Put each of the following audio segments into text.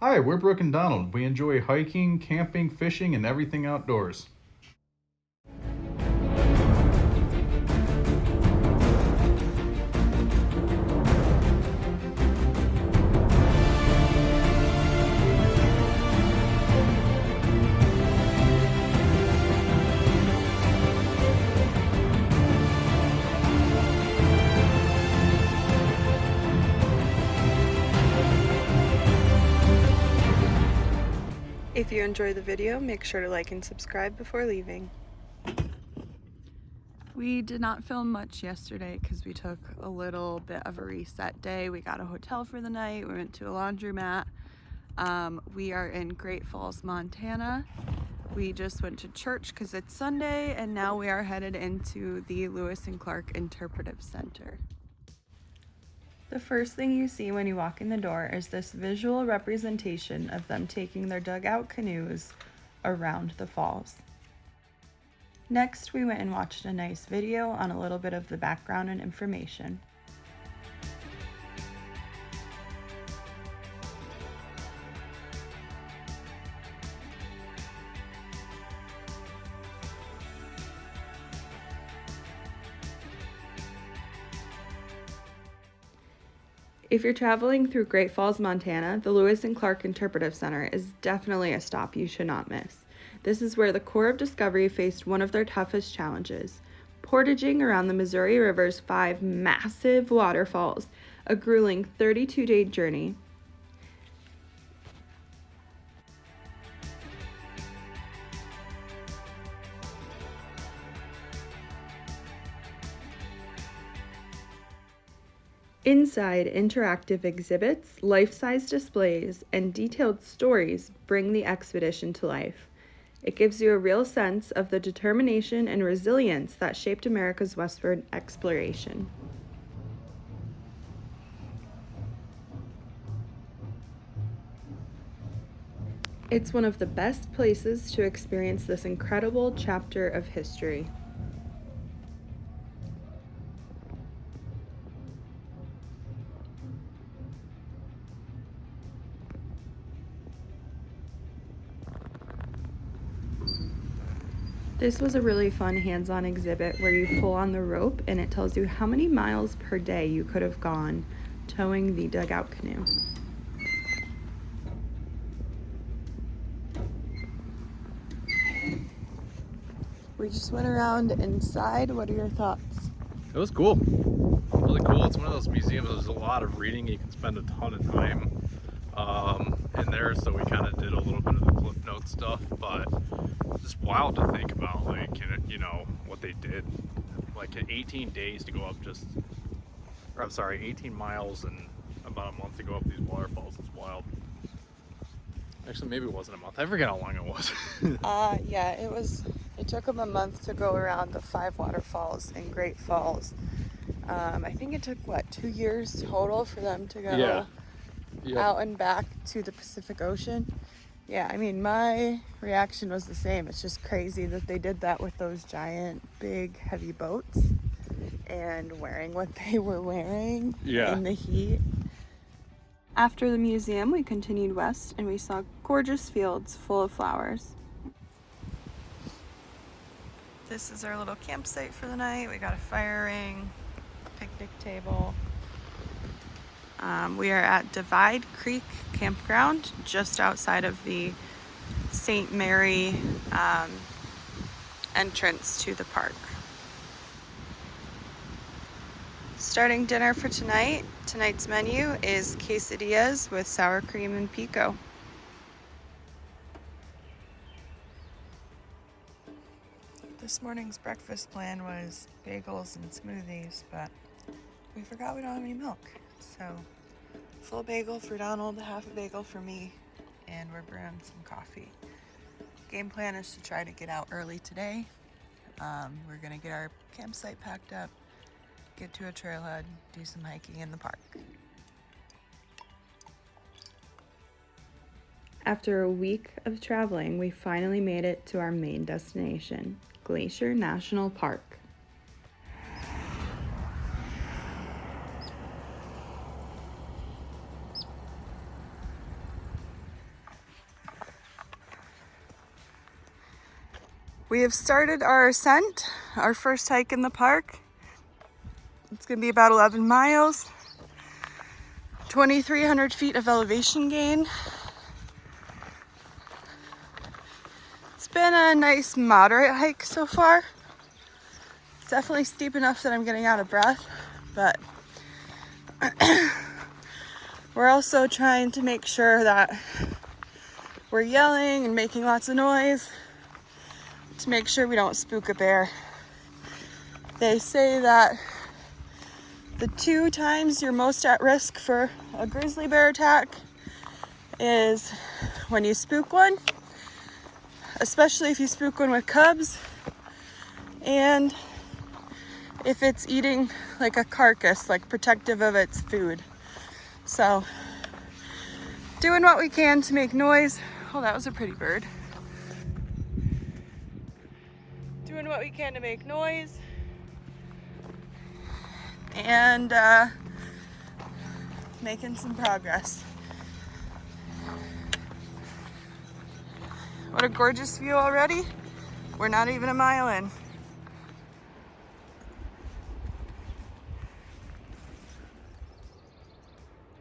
Hi, we're Brooke and Donald. We enjoy hiking, camping, fishing, and everything outdoors. If you enjoy the video, make sure to like and subscribe before leaving. We did not film much yesterday because we took a little bit of a reset day. We got a hotel for the night. We went to a laundromat. We are in Great Falls, Montana. We just went to church because it's Sunday, and now we are headed into the Lewis Clark Interpretive Center. The first thing you see when you walk in the door is this visual representation of them taking their dugout canoes around the falls. Next, we went and watched a nice video on a little bit of the background and information. If you're traveling through Great Falls, Montana, the Lewis and Clark Interpretive Center is definitely a stop you should not miss. This is where the Corps of Discovery faced one of their toughest challenges, portaging around the Missouri River's 5 massive waterfalls, a grueling 32-day journey. Inside, interactive exhibits, life-size displays, and detailed stories bring the expedition to life. It gives you a real sense of the determination and resilience that shaped America's westward exploration. It's one of the best places to experience this incredible chapter of history. This was a really fun hands-on exhibit where you pull on the rope and it tells you how many miles per day you could have gone towing the dugout canoe. We just went around inside. What are your thoughts? It was cool. Really cool. It's one of those museums, there's a lot of reading. You can spend a ton of time in there, so we kind of did a little bit of the Cliff Notes stuff, but it's just wild to think about, like, you know, what they did. Like, in 18 days to go up 18 miles and about a month to go up these waterfalls. It's wild. Actually, maybe it wasn't a month. I forget how long it was. Yeah, it took them a month to go around the 5 waterfalls in Great Falls. I think it took, 2 years total for them to go out and back to the Pacific Ocean. Yeah, I mean, my reaction was the same. It's just crazy that they did that with those giant, big, heavy boats and wearing what they were wearing in the heat. After the museum, we continued west and we saw gorgeous fields full of flowers. This is our little campsite for the night. We got a fire ring, picnic table. We are at Divide Creek Campground, just outside of the St. Mary entrance to the park. Starting dinner for tonight, tonight's menu is quesadillas with sour cream and pico. This morning's breakfast plan was bagels and smoothies, but we forgot we don't have any milk. So, full bagel for Donald, half a bagel for me, and we're brewing some coffee. Game plan is to try to get out early today. We're gonna get our campsite packed up, get to a trailhead, do some hiking in the park. After a week of traveling, we finally made it to our main destination, Glacier National Park. We have started our ascent, our first hike in the park. It's gonna be about 11 miles, 2,300 feet of elevation gain. It's been a nice moderate hike so far. It's definitely steep enough that I'm getting out of breath, but we're also trying to make sure that we're yelling and making lots of noise to make sure we don't spook a bear. They say that the 2 times you're most at risk for a grizzly bear attack is when you spook one, especially if you spook one with cubs, and if it's eating like a carcass, like protective of its food. So, doing what we can to make noise. Oh, that was a pretty bird. Doing what we can to make noise. And making some progress. What a gorgeous view already. We're not even a mile in.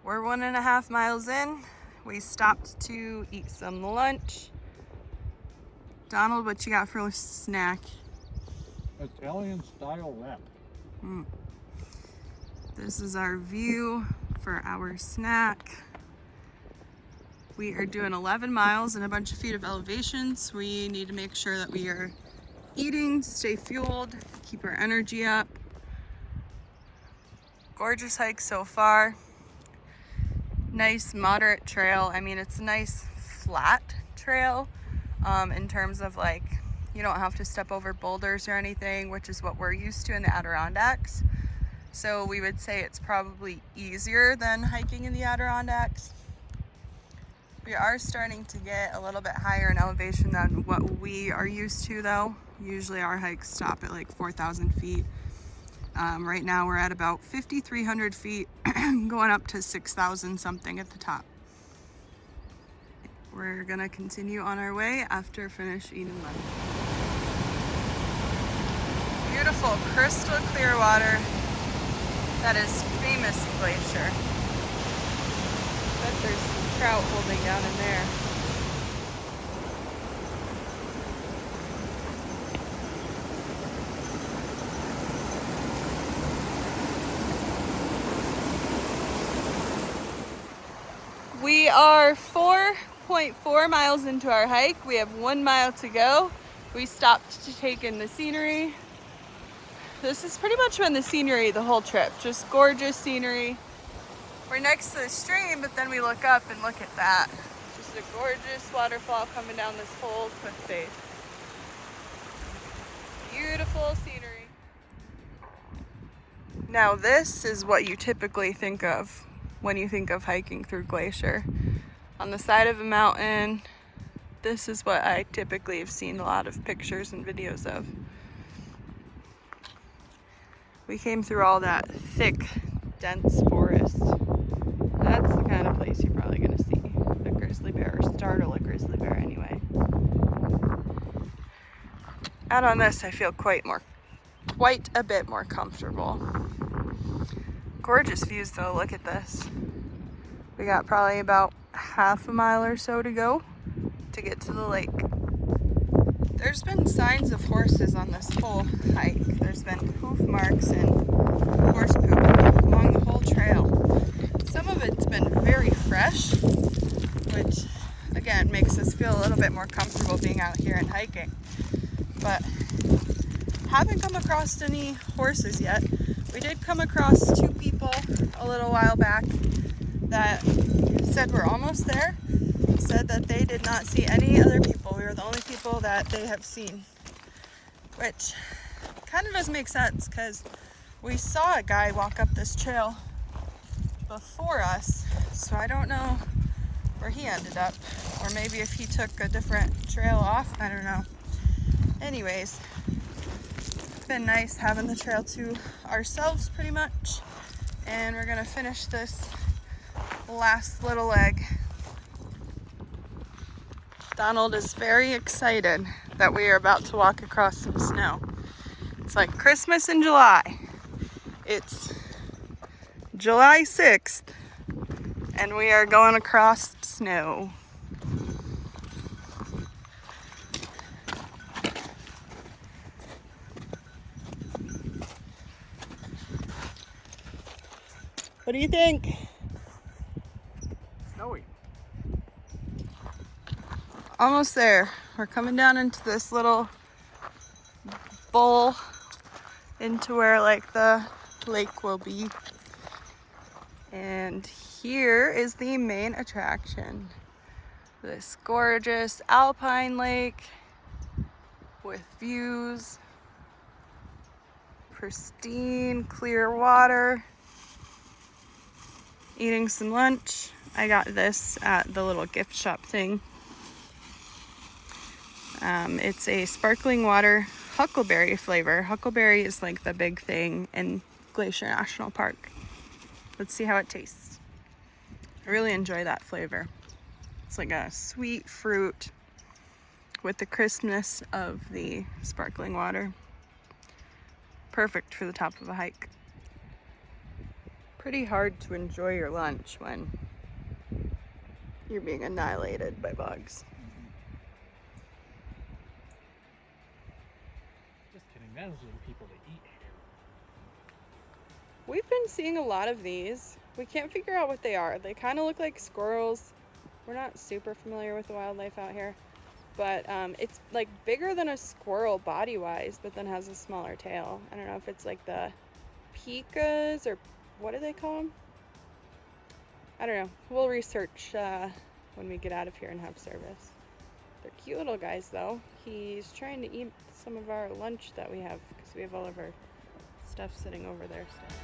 We're 1.5 miles in. We stopped to eat some lunch. Donald, what you got for a snack? Italian style wrap. This is our view for our snack. We are doing 11 miles and a bunch of feet of elevations. We need to make sure that we are eating to stay fueled, keep our energy up. Gorgeous hike so far. Nice moderate trail. I mean, it's a nice flat trail in terms of like, you don't have to step over boulders or anything, which is what we're used to in the Adirondacks. So we would say it's probably easier than hiking in the Adirondacks. We are starting to get a little bit higher in elevation than what we are used to though. Usually our hikes stop at like 4,000 feet. Right now we're at about 5,300 feet, going up to 6,000 something at the top. We're gonna continue on our way after finish eating lunch. Beautiful crystal clear water that is famous Glacier. Bet there's some trout holding down in there. We are 4.4 miles into our hike. We have 1 mile to go. We stopped to take in the scenery. This has pretty much been the scenery the whole trip. Just gorgeous scenery. We're next to the stream, but then we look up and look at that. Just a gorgeous waterfall coming down this whole cliff face. Beautiful scenery. Now this is what you typically think of when you think of hiking through Glacier. On the side of a mountain, this is what I typically have seen a lot of pictures and videos of. We came through all that thick, dense forest. That's the kind of place you're probably gonna see a grizzly bear, or startle a grizzly bear anyway. Out on this, I feel quite a bit more comfortable. Gorgeous views though, look at this. We got probably about half a mile or so to go to get to the lake. There's been signs of horses on this whole hike. There's been hoof marks and horse poop along the whole trail. Some of it's been very fresh, which again makes us feel a little bit more comfortable being out here and hiking. But haven't come across any horses yet. We did come across 2 people a little while back that said we're almost there. Said that they did not see any other people. We were the only people that they have seen, which kind of doesn't make sense because we saw a guy walk up this trail before us, so I don't know where he ended up, or maybe if he took a different trail off, I don't know. Anyways, it's been nice having the trail to ourselves pretty much, and we're gonna finish this last little leg. Donald is very excited that we are about to walk across some snow. It's like Christmas in July. It's July 6th, and we are going across snow. What do you think? Snowy. Almost there. We're coming down into this little bowl into where like the lake will be. And here is the main attraction. This gorgeous Alpine lake with views, pristine clear water. Eating some lunch. I got this at the little gift shop thing. It's a sparkling water huckleberry flavor. Huckleberry is like the big thing in Glacier National Park. Let's see how it tastes. I really enjoy that flavor. It's like a sweet fruit with the crispness of the sparkling water. Perfect for the top of a hike. Pretty hard to enjoy your lunch when you're being annihilated by bugs. Just kidding, that is the people that eat hair. We've been seeing a lot of these. We can't figure out what they are. They kind of look like squirrels. We're not super familiar with the wildlife out here, but it's like bigger than a squirrel body-wise, but then has a smaller tail. I don't know if it's like the pikas or what do they call them? I don't know. We'll research when we get out of here and have service. They're cute little guys though. He's trying to eat some of our lunch that we have because we have all of our stuff sitting over there still.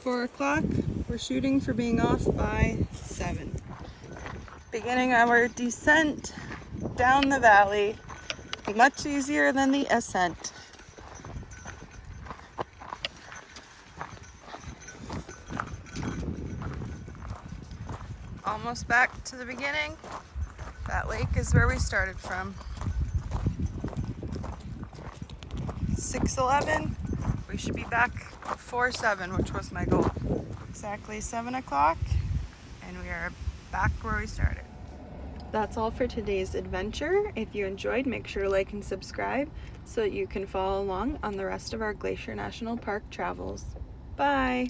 4 o'clock. We're shooting for being off by 7. Beginning our descent down the valley. Much easier than the ascent. Almost back to the beginning. That lake is where we started from. 6:11. We should be back before 7, which was my goal. Exactly 7 o'clock, and we are back where we started. That's all for today's adventure. If you enjoyed, make sure to like and subscribe so that you can follow along on the rest of our Glacier National Park travels. Bye!